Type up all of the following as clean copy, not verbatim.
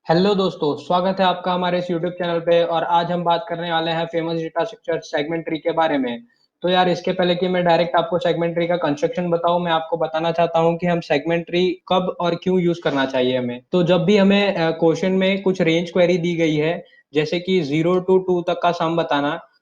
Hello दोस्तों, स्वागत है आपका हमारे इस यूट्यूब चैनल पे। और आज हम बात करने वाले हैं famous data structure segment tree के बारे में। तो यार, इसके पहले कि मैं डायरेक्ट आपको सेगमेंट ट्री का कंस्ट्रक्शन बताऊं, मैं आपको बताना चाहता हूं कि हम सेगमेंट ट्री कब और क्यों यूज करना चाहिए हमें। तो जब भी हमें क्वेश्चन में कुछ रेंज क्वेरी दी गई है, जैसे कि 0 to 2 तक का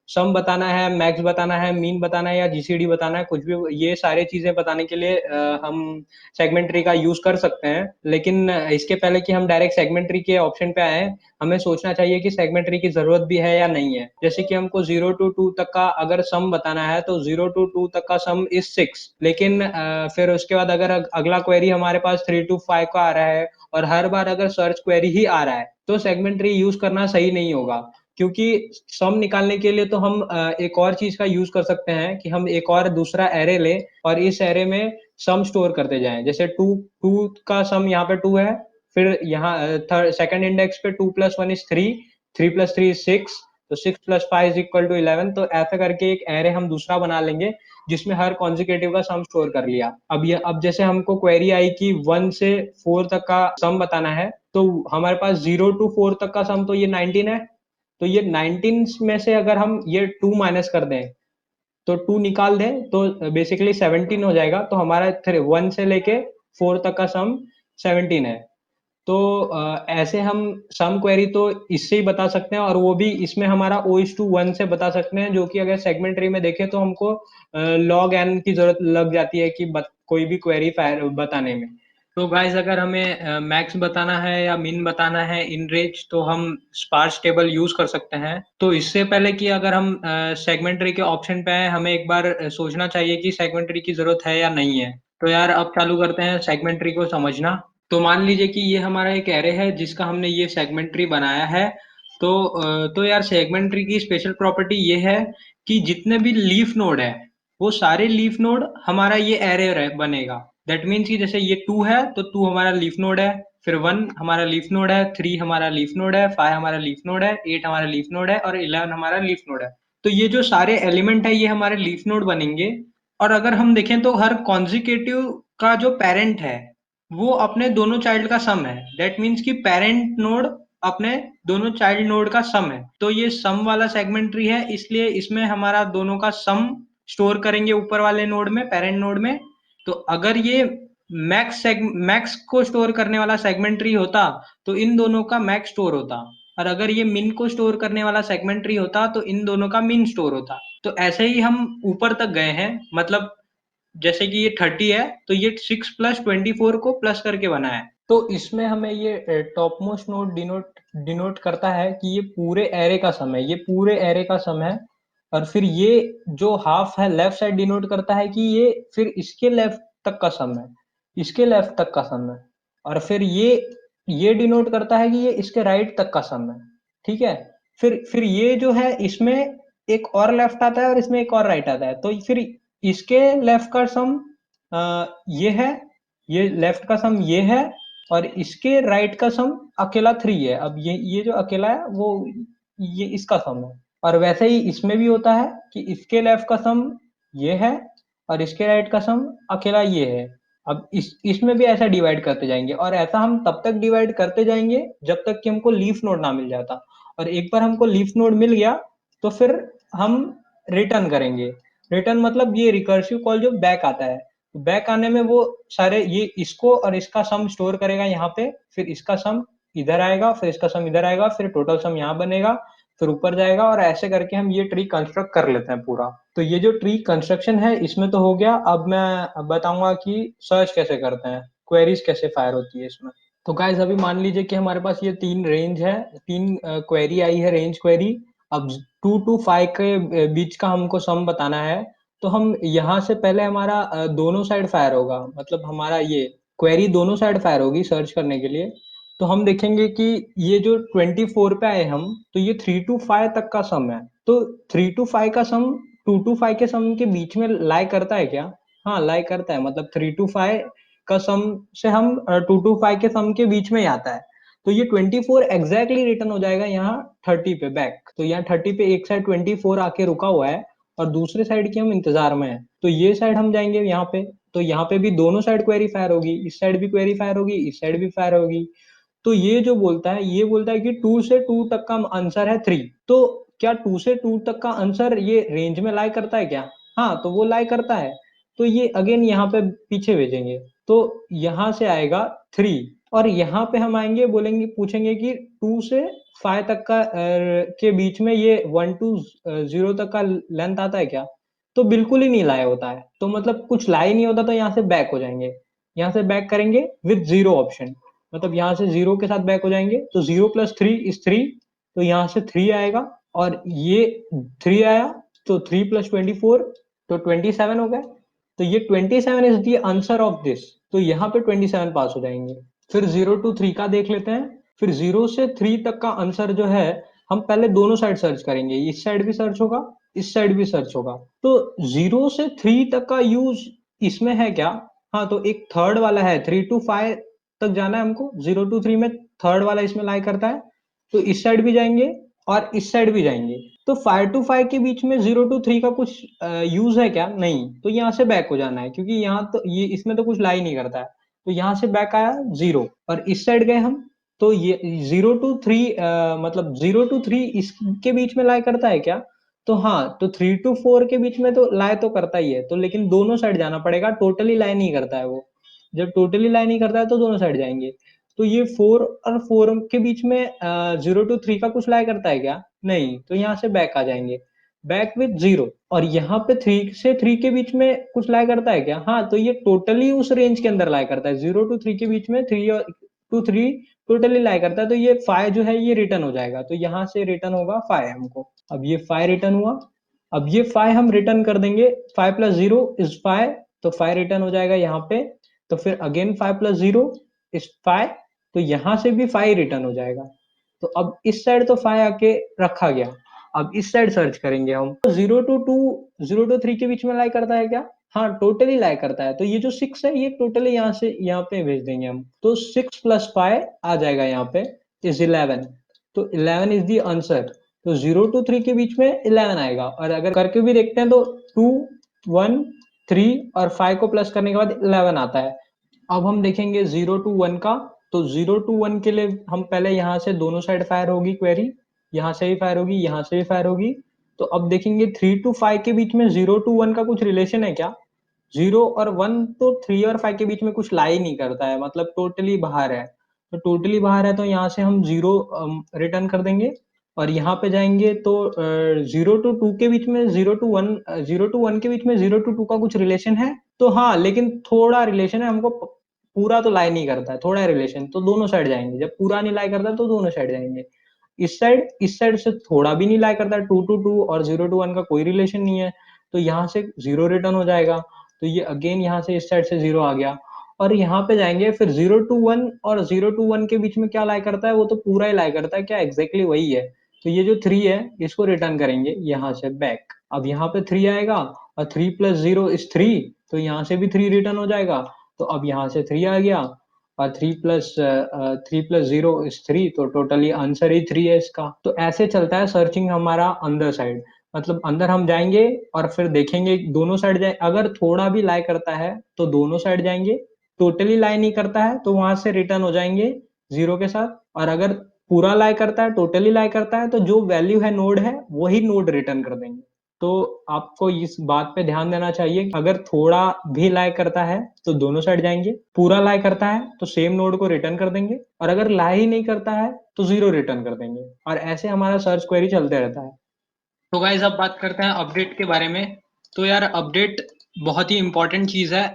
सम बताना है, मैक्स बताना है, मीन बताना है या जीसीडी बताना है, कुछ भी, ये सारे चीजें बताने के लिए हम सेगमेंट ट्री का यूज कर सकते हैं। लेकिन इसके पहले कि हम डायरेक्ट सेगमेंट ट्री के ऑप्शन पे आए, हमें सोचना चाहिए कि सेगमेंट ट्री की जरूरत भी है या नहीं है। जैसे कि हमको 0 to 2 तक का अगर सम बताना है तो 0 to 2 तक का सम इज 6। लेकिन फिर उसके बाद अगर अगला क्वेरी हमारे पास 3 to 5 का आ रहा है और हर बार अगर सर्च क्वेरी ही आ रहा है, तो सेगमेंट ट्री यूज करना सही नहीं होगा। क्योंकि सम निकालने के लिए तो हम एक और चीज का यूज कर सकते हैं कि हम एक और दूसरा एरे लें और इस एरे में सम स्टोर करते जाएं। जैसे टू टू का सम यहाँ पे 2 है, फिर यहाँ सेकंड इंडेक्स पे 2 + 1 = 3, 3 + 3 = 6, तो 6 + 5 = 11। तो ऐसा करके एक एरे हम दूसरा बना लेंगे जिसमें हर कॉन्जिक्यूटिव का सम स्टोर कर लिया। अब जैसे हमको क्वेरी आई कि 1 से 4 तक का सम बताना है, तो हमारे पास 0 to 4 तक का सम तो ये 19 है। तो ये 19 में से अगर हम ये 2 माइनस कर दें, तो 2 निकाल दें, तो बेसिकली 17 हो जाएगा। तो हमारा 1 से लेके 4 तक का सम 17 है। तो ऐसे हम सम क्वेरी तो इससे ही बता सकते हैं, और वो भी इसमें हमारा O/1 से बता सकते हैं, जो कि अगर सेगमेंट ट्री में देखें तो हमको log n की जरूरत लग जाती है कि कोई भी क्वेरी बताने में। तो गाइस, अगर हमें मैक्स बताना है या मिन बताना है इन रेंज, तो हम स्पार्स टेबल यूज कर सकते हैं। तो इससे पहले कि अगर हम सेगमेंट ट्री के ऑप्शन पे आए, हमें एक बार सोचना चाहिए कि सेगमेंट ट्री की जरूरत है या नहीं है। तो यार, अब चालू करते हैं सेगमेंट ट्री को समझना। तो मान लीजिए कि ये हमारा एक एरे है जिसका हमने ये सेगमेंट ट्री बनाया है। तो यार, सेगमेंट ट्री की स्पेशल प्रॉपर्टी ये है कि जितने भी लीफ नोड है, वो सारे लीफ नोड हमारा ये एरे बनेगा। दैट मीन्स कि जैसे ये 2 है तो 2 हमारा लीफ नोड है, फिर 1 हमारा लीफ नोड है, 3 हमारा लीफ नोड है, 5 हमारा लीफ नोड है, 8 हमारा लीफ नोड है और 11 हमारा लीफ नोड है। तो ये जो सारे एलिमेंट है ये हमारे लीफ नोड बनेंगे। और अगर हम देखें तो हर कॉन्जिक्यूटिव का जो पेरेंट है, वो अपने दोनों चाइल्ड का सम है। दैट मीन्स कि पेरेंट नोड अपने दोनों चाइल्ड नोड का सम है। तो ये सम वाला सेगमेंट ट्री है, इसलिए इसमें हमारा दोनों का सम स्टोर करेंगे ऊपर वाले नोड में, पेरेंट नोड में। तो अगर ये मैक्स को स्टोर करने वाला सेगमेंट ट्री होता, तो इन दोनों का मैक्स स्टोर होता। और अगर ये मिन को स्टोर करने वाला सेगमेंट ट्री होता, तो इन दोनों का मिन स्टोर होता। तो ऐसे ही हम ऊपर तक गए हैं। मतलब जैसे कि ये 30 है, तो ये 6 + 24 को प्लस करके बना है। तो इसमें हमें ये top most node denote denote करता है कि ये पूरे एरे का सम है, ये पूरे एरे का सम है। और फिर ये जो हाफ है लेफ्ट साइड डिनोट करता है कि ये फिर इसके लेफ्ट तक का सम है, इसके लेफ्ट तक का सम है। और फिर ये डिनोट करता है कि ये इसके राइट तक का सम है। ठीक है। फिर ये जो है, इसमें एक और लेफ्ट आता है और इसमें एक और राइट आता है। तो फिर इसके लेफ्ट का सम ये है, ये लेफ्ट का सम ये है, और इसके राइट का सम अकेला 3 है। अब ये जो अकेला है वो ये इसका सम है। और वैसे ही इसमें भी होता है कि इसके लेफ्ट का सम ये है और इसके राइट का सम अकेला ये है। अब इसमें भी ऐसा डिवाइड करते जाएंगे, और ऐसा हम तब तक डिवाइड करते जाएंगे जब तक कि हमको लीफ नोड ना मिल जाता। और एक बार हमको लीफ नोड मिल गया, तो फिर हम रिटर्न करेंगे। रिटर्न मतलब ये रिकर्सिव कॉल जो बैक आता है। बैक आने में वो सारे ये इसको और इसका सम स्टोर करेगा यहाँ पे, फिर इसका सम इधर आएगा, फिर इसका सम इधर आएगा, फिर टोटल सम यहाँ बनेगा, फिर ऊपर जाएगा। और ऐसे करके हम ये ट्री कंस्ट्रक्ट कर लेते हैं पूरा। तो ये जो ट्री कंस्ट्रक्शन है इसमें तो हो गया। अब मैं बताऊंगा कि सर्च कैसे करते हैं, क्वेरीज कैसे फायर होती है इसमें। तो गाइस, अभी मान लीजिए कि हमारे पास ये 3 रेंज है, 3 क्वेरी आई है, रेंज क्वेरी। अब 2 to 5 के बीच का हमको सम बताना है। तो हम यहाँ से पहले हमारा दोनों साइड फायर होगा, मतलब हमारा ये क्वेरी दोनों साइड फायर होगी सर्च करने के लिए। तो हम देखेंगे कि ये जो 24 पे आए हम, तो ये 3 to 5 तक का सम है। तो 3 to 5 का सम 2 to 5 के सम के बीच में लाई करता है क्या? हाँ, लाई करता है। मतलब 3 to 5 का सम से हम 2 to 5 के सम के बीच में ही आता है। तो ये 24 एग्जैक्टली रिटर्न हो जाएगा यहाँ 30 पे बैक। तो यहाँ 30 पे एक साइड 24 आके रुका हुआ है और दूसरे साइड की हम इंतजार में है। तो ये साइड हम जाएंगे यहाँ पे, तो यहाँ पे भी दोनों साइड क्वेरी फायर होगी, इस साइड भी क्वेरी फायर होगी, इस साइड भी फायर होगी। तो ये जो बोलता है, ये बोलता है कि 2 से 2 तक का आंसर है 3। तो क्या 2 से 2 तक का आंसर ये रेंज में लाई करता है क्या? हाँ, तो वो लाई करता है। तो ये अगेन यहाँ पे पीछे भेजेंगे, तो यहाँ से आएगा 3, और यहाँ पे हम आएंगे, बोलेंगे, पूछेंगे कि 2 से 5 तक का के बीच में ये 1 टू 0 तक का लेंथ आता है क्या? तो बिल्कुल ही नहीं लाया होता है। तो मतलब कुछ ला ही नहीं होता, तो यहाँ से बैक हो जाएंगे। यहाँ से बैक करेंगे विद जीरो ऑप्शन, मतलब यहाँ से जीरो के साथ बैक हो जाएंगे। तो 0 प्लस 3 इज 3, तो यहाँ से 3 आएगा, और ये 3 आया, तो 3 प्लस 24, तो 27 हो गया। तो ये 27 is the answer of this, तो यहाँ पे 27 पास हो जाएंगे। फिर 0 टू 3 का देख लेते हैं। फिर 0 से 3 तक का आंसर जो है, हम पहले दोनों साइड सर्च करेंगे, इस साइड भी सर्च होगा, इस साइड भी सर्च होगा। तो 0 से 3 तक का यूज इसमें है क्या? हाँ, तो एक थर्ड वाला है, 3 टू 5 तक जाना है हमको, 0 टू 3 में थर्ड वाला इसमें लाई करता है। तो इस साइड भी जाएंगे और इस साइड भी जाएंगे। तो 5 टू 5 के बीच में 0 टू 3 का कुछ यूज है क्या? नहीं। तो यहाँ से बैक हो जाना है, क्योंकि यहाँ तो ये इसमें तो कुछ लाई नहीं करता है। तो यहाँ से बैक आया 0, और इस साइड गए हम, तो ये 0 टू 3, मतलब 0 टू 3 इसके बीच में लाई करता है क्या? तो हाँ, तो 3 टू 4 के बीच में तो लाई तो करता ही है, तो लेकिन दोनों साइड जाना पड़ेगा, टोटली लाई नहीं करता है वो। जब टोटली लाई नहीं करता है तो दोनों साइड जाएंगे। तो ये 4 और 4 के बीच में 0 टू 3 का कुछ लाई करता है क्या? नहीं। तो यहाँ से बैक आ जाएंगे, बैक विथ 0। और यहाँ पे 3 से 3 के बीच में कुछ लाई करता है क्या? हाँ, तो ये टोटली उस रेंज के अंदर लाई करता है, 0 टू 3 के बीच में 3 और टू 3 टोटली लाई करता है। तो ये 5 जो है ये रिटर्न हो जाएगा, तो यहाँ से रिटर्न होगा 5 हमको। अब ये 5 रिटर्न हुआ। अब ये 5 हम रिटर्न कर देंगे, 5 प्लस 0 इज 5, तो 5 रिटर्न हो जाएगा यहाँ पे। तो फिर अगेन 5 प्लस 0 इज 5, तो यहाँ से भी 5 रिटर्न हो जाएगा। तो अब इस साइड तो 5 आके रखा गया। अब इस साइड सर्च करेंगे हम, तो 0 टू 2, 0 टू 3 के बीच में लाई करता है क्या? हाँ, टोटली लाई करता है। तो ये जो 6 है ये टोटली यहाँ से यहाँ पे भेज देंगे हम, तो 6 प्लस 5 आ जाएगा यहाँ पे, इज 11। तो 11 इज द आंसर। तो 0 टू 3 के बीच में 11 आएगा, और अगर करके भी देखते हैं तो 2, 1, 3 और 5 को प्लस करने के बाद 11 आता है। अब हम देखेंगे 0 टू 1 का। तो 0 टू 1 के लिए हम पहले यहाँ से दोनों साइड फायर होगी क्वेरी, यहाँ से भी फायर होगी, यहाँ से भी फायर होगी। तो अब देखेंगे 3 टू 5 के बीच में 0 टू 1 का कुछ रिलेशन है क्या? 0 और 1 तो 3 और 5 के बीच में कुछ लाई नहीं करता है, मतलब टोटली बाहर है। तो टोटली बाहर है, तो यहाँ से हम 0 रिटर्न कर देंगे। और यहाँ पे जाएंगे तो 0 टू 2 के बीच में 0 टू 1 के बीच में 0 टू 2 का कुछ रिलेशन है। तो हाँ, लेकिन थोड़ा रिलेशन है, हमको पूरा तो लाई नहीं करता है, थोड़ा रिलेशन। तो दोनों साइड जाएंगे, जब पूरा नहीं लाई करता तो दोनों साइड जाएंगे। इस साइड से थोड़ा भी नहीं लाई करता, 2 टू 2 और 0 टू 1 का कोई रिलेशन नहीं है, तो यहाँ से 0 रिटर्न हो जाएगा। तो ये अगेन यहाँ से इस साइड से 0 आ गया। और यहाँ पे जाएंगे, फिर 0 टू 1 और 0 टू 1 के बीच में क्या लाई करता है? वो तो पूरा ही लाई करता है, क्या एग्जैक्टली वही है। तो ये जो 3 है इसको रिटर्न करेंगे यहाँ से बैक। अब यहाँ पे 3 आएगा, और 3 प्लस 0 इज 3, तो यहाँ से भी 3 रिटर्न हो जाएगा। तो अब यहाँ से 3 आ गया, और 3 प्लस 0 इज 3, तो टोटली आंसर ही 3 है इसका। तो ऐसे चलता है सर्चिंग हमारा अंदर साइड, मतलब अंदर हम जाएंगे और फिर देखेंगे दोनों साइड जाए, अगर थोड़ा भी लाई करता है तो दोनों साइड जाएंगे, टोटली लाई नहीं करता है तो वहां से रिटर्न हो जाएंगे 0 के साथ। और अगर पूरा लाई करता है, टोटली लाई करता है, तो जो वैल्यू है नोड है वही नोड रिटर्न कर देंगे। तो आपको इस बात पे ध्यान देना चाहिए कि अगर थोड़ा भी लाई करता है तो दोनों साइड जाएंगे, पूरा लाई करता है तो सेम नोड को रिटर्न कर देंगे, और अगर लाई ही नहीं करता है तो 0 रिटर्न कर देंगे। और ऐसे हमारा सर्च क्वेरी चलते रहता है। तो गाइस अब बात करते हैं अपडेट के बारे में। तो यार अपडेट बहुत ही इंपॉर्टेंट चीज है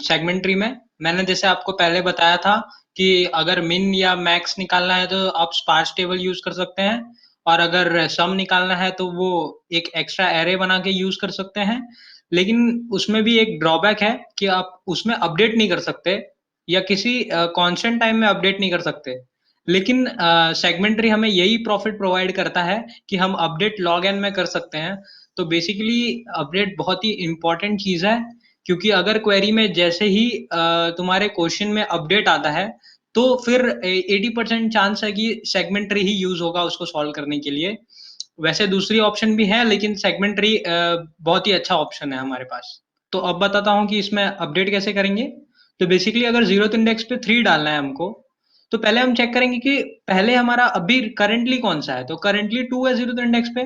सेगमेंट ट्री में। मैंने जैसे आपको पहले बताया था कि अगर मिन या मैक्स निकालना है तो आप स्पार्स टेबल यूज कर सकते हैं, और अगर सम निकालना है तो वो एक एक्स्ट्रा एरे बना के यूज कर सकते हैं। लेकिन उसमें भी एक ड्रॉबैक है कि आप उसमें अपडेट नहीं कर सकते, या किसी कांस्टेंट टाइम में अपडेट नहीं कर सकते। लेकिन सेगमेंट्री हमें यही प्रॉफिट प्रोवाइड करता है कि हम अपडेट लॉग एन में कर सकते हैं। तो बेसिकली अपडेट बहुत ही इंपॉर्टेंट चीज है, क्योंकि अगर क्वेरी में जैसे ही तुम्हारे क्वेश्चन में अपडेट आता है, तो फिर 80% चांस है कि सेगमेंट्री ही यूज होगा उसको सॉल्व करने के लिए। वैसे दूसरी ऑप्शन भी है, लेकिन सेगमेंट्री बहुत ही अच्छा ऑप्शन है हमारे पास। तो अब बताता हूँ कि इसमें अपडेट कैसे करेंगे। तो बेसिकली अगर जीरोथ इंडेक्स पे 3 डालना है हमको, तो पहले हम चेक करेंगे कि पहले हमारा अभी करंटली कौन सा है, तो करंटली 2 है 0th इंडेक्स पे,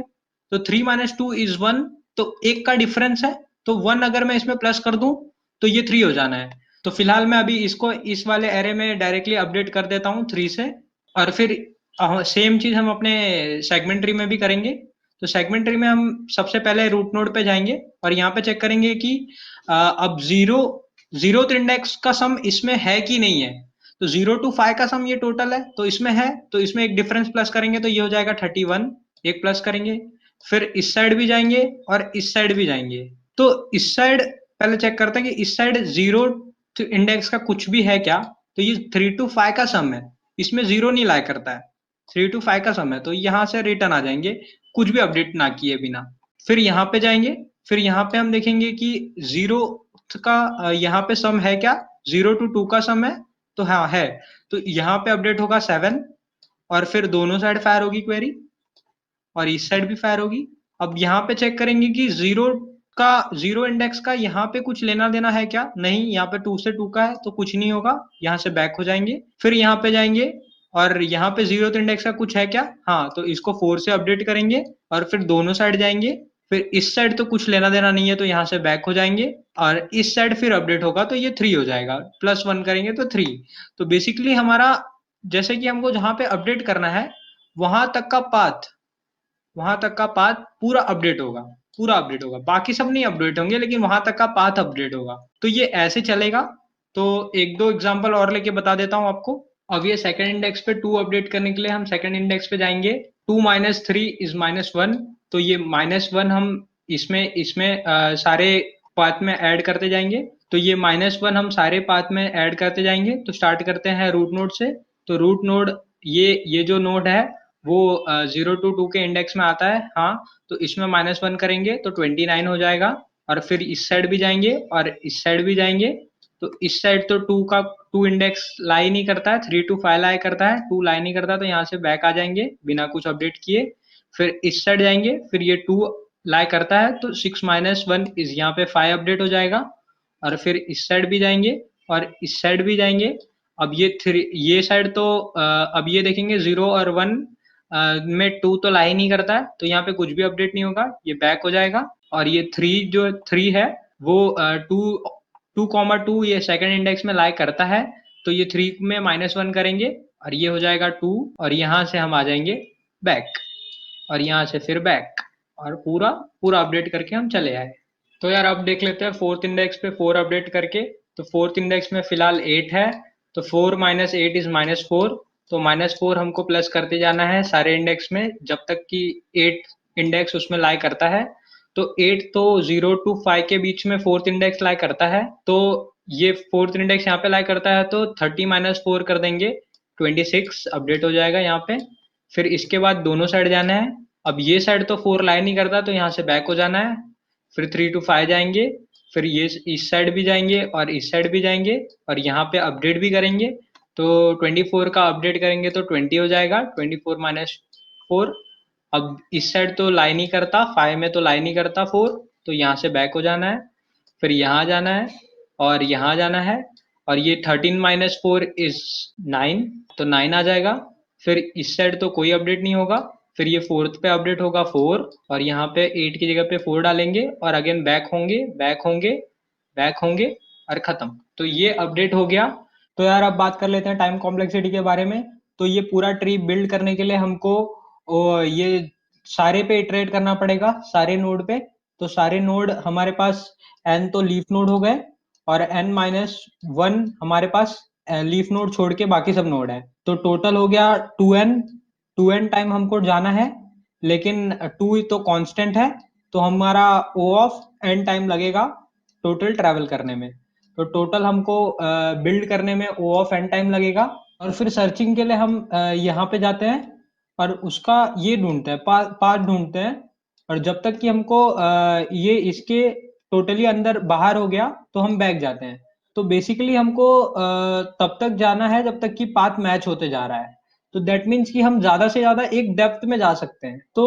तो 3 माइनस 2 इज 1, तो एक का डिफरेंस है, तो 1 अगर मैं इसमें प्लस कर दूं तो ये 3 हो जाना है। तो फिलहाल मैं अभी इसको इस वाले एरे में डायरेक्टली अपडेट कर देता हूँ 3 से, और फिर सेम चीज हम अपने सेगमेंट ट्री में भी करेंगे। तो सेगमेंट ट्री में हम सबसे पहले रूट नोड पे जाएंगे और यहाँ पे चेक करेंगे कि अब 0th इंडेक्स का सम इसमें है कि नहीं है। तो 0 to 5 का सम ये टोटल है, तो इसमें है, तो इसमें एक डिफरेंस प्लस करेंगे तो ये हो जाएगा 31, एक प्लस करेंगे, फिर इस साइड भी जाएंगे और इस साइड भी जाएंगे। तो इस साइड पहले चेक करते हैं कि इस साइड 0 इंडेक्स का कुछ भी है क्या, तो ये 3 to 5 का सम है, इसमें जीरो नहीं लाई करता है, 3 to 5 का सम है, तो यहाँ से रिटर्न आ जाएंगे कुछ भी अपडेट ना किए बिना। फिर यहाँ पे जाएंगे, फिर यहाँ पे हम देखेंगे कि 0 का यहाँ पे सम है क्या, 0 to 2 का सम है, तो हाँ है, तो यहाँ पे अपडेट होगा 7, और फिर दोनों साइड फायर होगी क्वेरी और इस साइड भी फायर होगी। अब यहाँ पे चेक करेंगे कि 0 इंडेक्स का यहाँ पे कुछ लेना देना है क्या, नहीं, यहाँ पे 2 से 2 का है तो कुछ नहीं होगा, यहाँ से बैक हो जाएंगे। फिर यहाँ पे जाएंगे और यहाँ पे 0th इंडेक्स का कुछ है क्या, हाँ, तो इसको 4 से अपडेट करेंगे और फिर दोनों साइड जाएंगे। फिर इस साइड तो कुछ लेना देना नहीं है तो यहाँ से बैक हो जाएंगे, और इस साइड फिर अपडेट होगा तो ये 3 हो जाएगा, +1 करेंगे तो 3। तो बेसिकली हमारा, जैसे कि हमको जहाँ पे अपडेट करना है वहां तक का पाथ, वहां तक का पाथ पूरा अपडेट होगा, पूरा अपडेट होगा, बाकी सब नहीं अपडेट होंगे लेकिन वहां तक का पाथ अपडेट होगा। तो ये ऐसे चलेगा। तो एक दो एग्जांपल और लेके बता देता हूँ आपको। अब ये सेकंड इंडेक्स पे 2 अपडेट करने के लिए हम सेकंड इंडेक्स पे जाएंगे। 2 माइनस 3 इज -1, तो ये -1 हम इसमें इसमें सारे पाथ में ऐड करते जाएंगे। तो ये -1 हम सारे पाथ में ऐड करते जाएंगे। तो स्टार्ट करते हैं रूट नोड से। तो रूट नोड, ये जो नोड है वो 0 to 2 के इंडेक्स में आता है, हाँ, तो इसमें -1 करेंगे तो 29 हो जाएगा, और फिर इस साइड भी जाएंगे और इस साइड भी जाएंगे। तो इस साइड तो 2 इंडेक्स लाई नहीं करता है, 3 to 5 लाई करता है, 2 लाई नहीं करता, तो यहाँ से बैक आ जाएंगे बिना कुछ अपडेट किए। फिर इस साइड जाएंगे, फिर ये 2 लाई करता है तो 6 - 1 इस यहाँ पे 5 अपडेट हो जाएगा, और फिर इस साइड भी जाएंगे और इस साइड भी जाएंगे। अब ये साइड तो अब ये देखेंगे 0 और 1 में 2 तो लाई नहीं करता है, तो यहाँ पे कुछ भी अपडेट नहीं होगा, ये बैक हो जाएगा। और ये 3 जो 3 है वो 2 ये सेकंड इंडेक्स में लाई करता है, तो ये 3 में -1 करेंगे और ये हो जाएगा 2, और यहाँ से हम आ जाएंगे बैक, और यहाँ से फिर बैक, और पूरा पूरा अपडेट करके हम चले आए। तो यार अब देख लेते हैं फोर्थ इंडेक्स पे 4 अपडेट करके। तो फोर्थ इंडेक्स में फिलहाल 8 है, तो 4 - 8 इज -4, तो -4 हमको प्लस करते जाना है सारे इंडेक्स में जब तक कि 8 इंडेक्स उसमें लाई करता है। तो 8 तो 0 to 5 के बीच में फोर्थ इंडेक्स लाई करता है, तो ये फोर्थ इंडेक्स यहाँ पे लाई करता है, तो 30 - 4 कर देंगे, 26 अपडेट हो जाएगा यहाँ पे। फिर इसके बाद दोनों साइड जाना है। अब ये साइड तो 4 लाई नहीं करता, तो यहाँ से बैक हो जाना है। फिर 3 to 5 जाएंगे, फिर ये इस साइड भी जाएंगे और इस साइड भी जाएंगे, और यहाँ पे अपडेट भी करेंगे। तो 24 का अपडेट करेंगे तो 20 हो जाएगा, 24 - 4। अब इस साइड तो लाई नहीं करता, 5 में तो लाई नहीं करता 4, तो यहाँ से बैक हो जाना है, फिर यहाँ जाना है और यहाँ जाना है, और ये 13 - 4 इज 9, तो 9 आ जाएगा। फिर इस साइड तो कोई अपडेट नहीं होगा, फिर ये फोर्थ पे अपडेट होगा 4, और यहाँ पे 8 की जगह पे 4 डालेंगे और अगेन बैक होंगे, बैक होंगे, बैक होंगे, और खत्म। तो ये अपडेट हो गया। तो यार अब बात कर लेते हैं टाइम कॉम्प्लेक्सिटी के बारे में। तो ये पूरा ट्री बिल्ड करने के लिए हमको ये सारे पे इटरेट करना पड़ेगा, सारे नोड पे। तो सारे नोड हमारे पास n तो लीफ नोड हो गए, और n-1 हमारे पास लीफ नोड छोड़ के बाकी सब नोड है, तो टोटल हो गया 2n टाइम हमको जाना है, लेकिन 2 तो कांस्टेंट है, तो हमारा O ऑफ n टाइम लगेगा टोटल ट्रैवल करने में। तो टोटल हमको बिल्ड करने में O ऑफ n टाइम लगेगा, और फिर सर्चिंग के लिए हम यहाँ पे जाते हैं और उसका ये ढूंढते हैं, पाथ ढूंढते हैं, और जब तक कि हमको ये इसके टोटली अंदर बाहर हो गया तो हम बैक जाते हैं। तो बेसिकली हमको तब तक जाना है जब तक कि पाथ मैच होते जा रहा है। तो दैट मीन्स कि हम ज्यादा से ज्यादा एक डेप्थ में जा सकते हैं। तो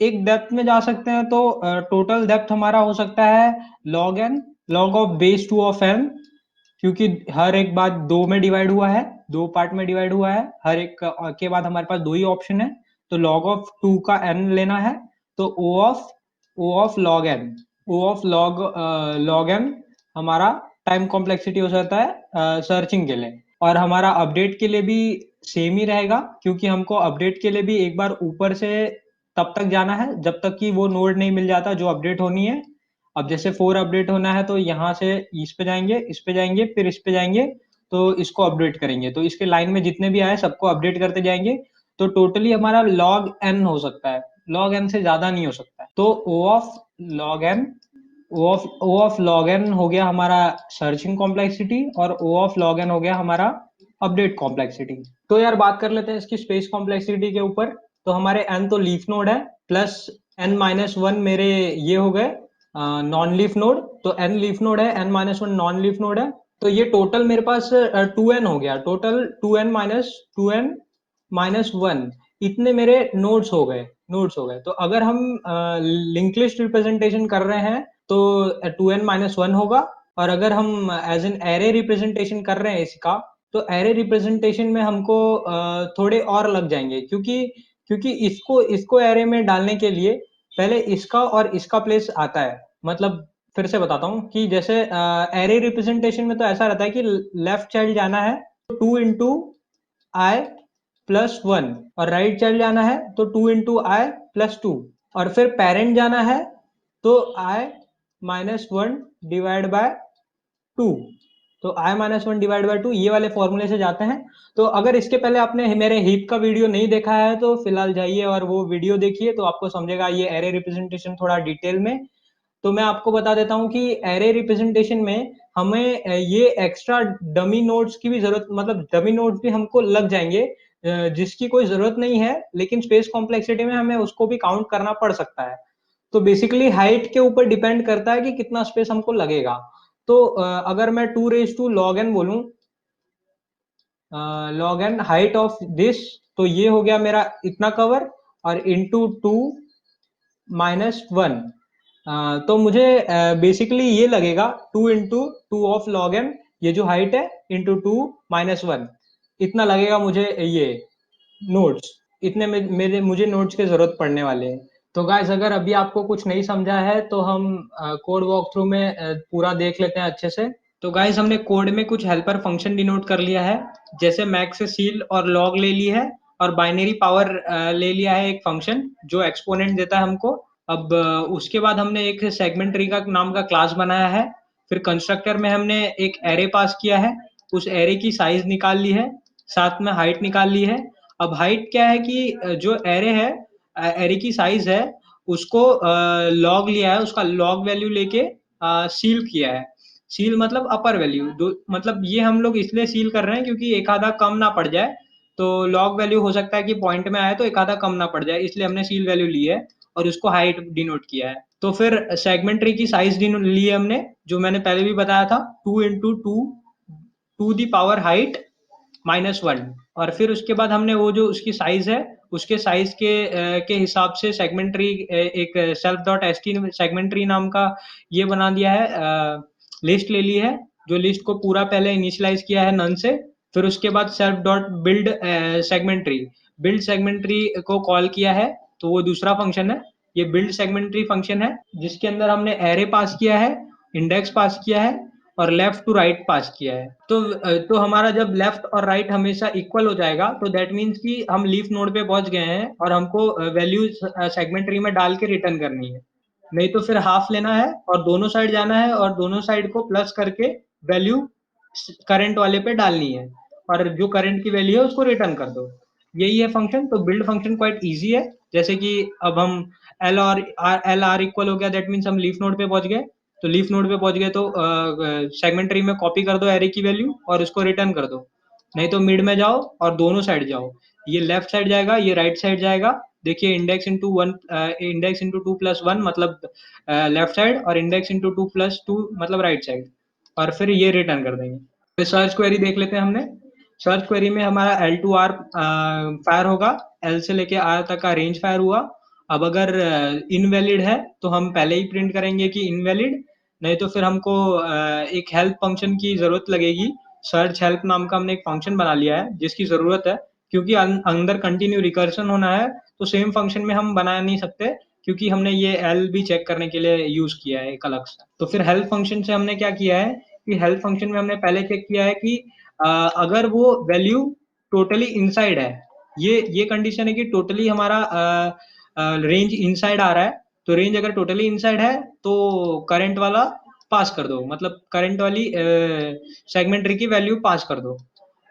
एक डेप्थ में जा सकते हैं, तो टोटल डेप्थ हमारा हो सकता है log n, log of base 2 of n, क्योंकि हर एक बात 2 में डिवाइड हुआ है। 2 पार्ट में डिवाइड हुआ है, हर एक के बाद हमारे पास 2 ही ऑप्शन है, तो log ऑफ 2 का n लेना है, तो O of log n, O of log n हमारा टाइम कॉम्प्लेक्सिटी हो जाता है सर्चिंग के लिए। और हमारा अपडेट के लिए भी सेम ही रहेगा, क्योंकि हमको अपडेट के लिए भी एक बार ऊपर से तब तक जाना है जब तक कि वो नोड नहीं मिल जाता जो अपडेट होनी है। अब जैसे 4 अपडेट होना है, तो यहाँ से इस पे जाएंगे, इस पे जाएंगे, फिर इस पे जाएंगे, तो इसको अपडेट करेंगे, तो इसके लाइन में जितने भी आए सबको अपडेट करते जाएंगे, तो टोटली हमारा log n हो सकता है, log n से ज्यादा नहीं हो सकता है। तो O of log n, O of log n हो गया हमारा सर्चिंग कॉम्प्लेक्सिटी, और O ऑफ log n हो गया हमारा अपडेट कॉम्प्लेक्सिटी। तो यार बात कर लेते हैं इसकी स्पेस कॉम्प्लेक्सिटी के ऊपर। तो हमारे n तो लीफ नोड है, प्लस n माइनस वन मेरे ये हो गए नॉन लीफ नोड, तो n लीफ नोड है, n minus one non leaf node है, तो ये टोटल मेरे पास 2n हो गया, टोटल 2n माइनस वन, इतने मेरे नोड्स हो गए। तो अगर हम लिंक लिस्ट रिप्रेजेंटेशन कर रहे हैं तो 2n-1 होगा, और अगर हम एज एन एरे रिप्रेजेंटेशन कर रहे हैं इसका, तो एरे रिप्रेजेंटेशन में हमको थोड़े और लग जाएंगे, क्योंकि इसको इसको एरे में डालने के लिए पहले इसका और इसका प्लेस आता है। मतलब फिर से बताता हूँ कि जैसे एरे रिप्रेजेंटेशन में तो ऐसा रहता है कि लेफ्ट चाइल्ड जाना है तो 2 इंटू आई प्लस वन, और राइट चाइल्ड जाना है तो 2 इंटू आई प्लस टू, और फिर पेरेंट जाना है तो I minus one divide by two, तो I minus one divide by two, ये वाले फॉर्मूले से जाते हैं। तो अगर इसके पहले आपने मेरे हीप का वीडियो नहीं देखा है तो फिलहाल जाइए और वो वीडियो देखिए, तो आपको समझेगा ये एरे रिप्रेजेंटेशन थोड़ा डिटेल में। तो मैं आपको बता देता हूँ कि एरे रिप्रेजेंटेशन में हमें ये एक्स्ट्रा डमी नोड्स की भी जरूरत, मतलब डमी नोड्स भी हमको लग जाएंगे जिसकी कोई जरूरत नहीं है, लेकिन स्पेस कॉम्प्लेक्सिटी में हमें उसको भी काउंट करना पड़ सकता है। तो बेसिकली हाइट के ऊपर डिपेंड करता है कि कितना स्पेस हमको लगेगा। तो अगर मैं 2 log n बोलूं, log n height of this, तो ये हो गया मेरा इतना कवर, और इंटू 2 माइनस वन, तो मुझे बेसिकली ये लगेगा 2 into two of log n, ये जो हाइट है, इंटू 2 माइनस वन, इतना लगेगा मुझे ये नोट्स, इतने में मेरे मुझे नोट्स की जरूरत पड़ने वाले हैं। तो गाइस अगर अभी आपको कुछ नहीं समझा है तो हम कोड वॉक थ्रू में पूरा देख लेते हैं अच्छे से। तो गाइस हमने कोड में कुछ हेल्पर फंक्शन डिनोट कर लिया है, जैसे मैक्स से सील और लॉग ले ली है, और बाइनरी पावर ले लिया है एक फंक्शन जो एक्सपोनेंट देता है हमको। अब उसके बाद हमने एक सेगमेंट ट्री का नाम का क्लास बनाया है, फिर कंस्ट्रक्टर में हमने एक एरे पास किया है, उस एरे की साइज निकाल ली है, साथ में हाइट निकाल ली है। अब हाइट क्या है कि जो एरे है, एरे की साइज है, उसको लॉग लिया है, उसका लॉग वैल्यू लेके सील किया है। सील मतलब अपर वैल्यू, मतलब ये हम लोग इसलिए सील कर रहे हैं क्योंकि एक आधा कम ना पड़ जाए, तो लॉग वैल्यू हो सकता है कि पॉइंट में आए तो एक आधा कम ना पड़ जाए, इसलिए हमने सील वैल्यू ली है और उसको हाइट डिनोट किया है। तो फिर सेगमेंट ट्री की साइज ली है हमने, जो मैंने पहले भी बताया था, 2 into two to the power height minus one, और फिर उसके बाद हमने वो जो उसकी साइज है, उसके साइज के हिसाब से सेगमेंट ट्री, एक self dot S T segment tree नाम का ये बना दिया है, लिस्ट ले ली है, जो लिस्ट को पूरा पहले इनिशियलाइज किया है नन से, फिर उसके बाद self dot build segment tree, build segment tree को कॉल किया है, तो वो दूसरा फंक्शन है। ये बिल्ड सेगमेंट ट्री फंक्शन है जिसके अंदर हमने एरे पास किया है, इंडेक्स पास किया है, और लेफ्ट टू राइट पास किया है। तो हमारा जब लेफ्ट और राइट हमेशा इक्वल हो जाएगा तो दैट मीन्स कि हम लीफ नोड पे पहुंच गए हैं और हमको वैल्यू सेगमेंट ट्री में डाल के रिटर्न करनी है। नहीं तो फिर हाफ लेना है और दोनों साइड जाना है और दोनों साइड को प्लस करके वैल्यू करंट वाले पे डालनी है, और जो करंट की वैल्यू है उसको रिटर्न कर दो। यही है फंक्शन। तो बिल्ड फंक्शन क्वाइट इजी है, जैसे कि अब हम एल आर इक्वल हो गया, दैट मीन्स हम लीफ नोड पे पहुंच गए, तो लीफ नोड पे पहुंच गए तो सेगमेंट ट्री में कॉपी कर दो एरे की वैल्यू और उसको रिटर्न कर दो। नहीं तो मिड में जाओ और दोनों साइड जाओ, ये लेफ्ट साइड जाएगा, ये राइट साइड जाएगा। देखिए index into one, index into two plus one मतलब लेफ्ट साइड, और index into two plus two मतलब राइट साइड, और फिर ये रिटर्न कर देंगे। तो सर्च क्वेरी देख लेते हैं हमने। सर्च क्वेरी में हमारा एल टू आर फायर होगा, एल से लेके आर तक का रेंज फायर हुआ। अब अगर इनवैलिड है तो हम पहले ही प्रिंट करेंगे कि इनवैलिड, नहीं तो फिर हमको एक हेल्प फंक्शन की जरूरत लगेगी सर्च हेल्प नाम का हमने एक फंक्शन बना लिया है जिसकी ज़रूरत है, क्योंकि अंदर कंटिन्यू रिकर्सन होना है, तो सेम फंक्शन में हम बना नहीं सकते, क्योंकि हमने ये एल भी चेक करने के लिए यूज़ किया है एक अलग से। तो फिर हेल्प फंक्शन से हमने क्या किया है कि हेल्प फंक्शन में हमने पहले चेक किया है कि अगर वो वैल्यू टोटली इनसाइड है, ये कंडीशन है कि टोटली हमारा रेंज इनसाइड आ रहा है, तो रेंज अगर टोटली इनसाइड है तो करंट वाला पास कर दो, मतलब करंट वाली सेगमेंट ट्री की वैल्यू पास कर दो।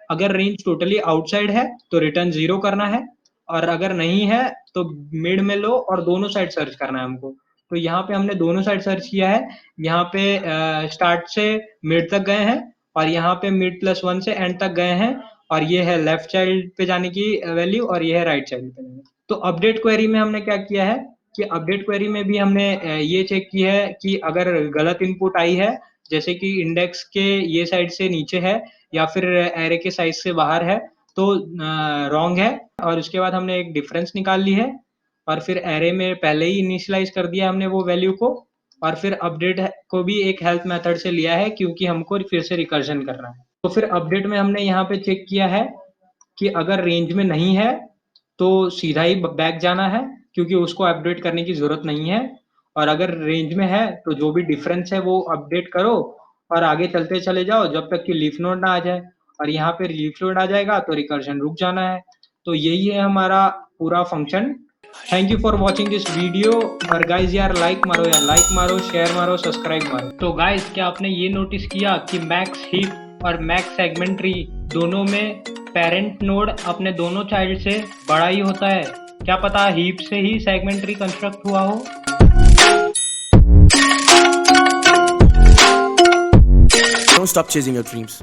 अगर रेंज टोटली आउटसाइड है तो रिटर्न 0 करना है, और अगर नहीं है तो मिड में लो और दोनों साइड सर्च करना है हमको। तो यहाँ पे हमने दोनों साइड सर्च किया है, यहाँ पे स्टार्ट से मिड तक गए हैं, और यहाँ पे मिड प्लस 1 से एंड तक गए हैं, और ये है लेफ्ट चाइल्ड पे जाने की वैल्यू, और ये है राइट चाइल्ड पे जाने की। तो अपडेट क्वेरी में हमने क्या किया है कि अपडेट क्वेरी में भी हमने ये चेक किया है कि अगर गलत इनपुट आई है, जैसे कि इंडेक्स के ये साइड से नीचे है या फिर एरे के साइज से बाहर है, तो रॉन्ग है। और उसके बाद हमने एक डिफरेंस निकाल ली है, और फिर एरे में पहले ही इनिशियलाइज कर दिया हमने वो वैल्यू को, और फिर अपडेट को भी एक हेल्प मेथड से लिया है क्योंकि हमको फिर से रिकर्जन करना है। तो फिर अपडेट में हमने यहाँ पे चेक किया है कि अगर रेंज में नहीं है तो सीधा ही बैक जाना है, क्योंकि उसको अपडेट करने की जरूरत नहीं है, और अगर रेंज में है तो जो भी डिफरेंस है वो अपडेट करो और आगे चलते चले जाओ जब तक कि लीफ नोड ना आ जाए, और यहाँ पे लीफ नोड आ जाएगा तो रिकर्जन रुक जाना है। तो यही है हमारा पूरा function. Thank you for watching this video. और गाइज यार लाइक मारो, यार लाइक मारो, शेयर मारो, सब्सक्राइब मारो। तो गाइज क्या आपने ये नोटिस किया कि मैक्स हीप और मैक्स सेगमेंट ट्री दोनों में पेरेंट नोड अपने दोनों चाइल्ड से बड़ा ही होता है? क्या पता हीप से ही सेगमेंट ट्री कंस्ट्रक्ट हुआ हो। Don't stop chasing your dreams.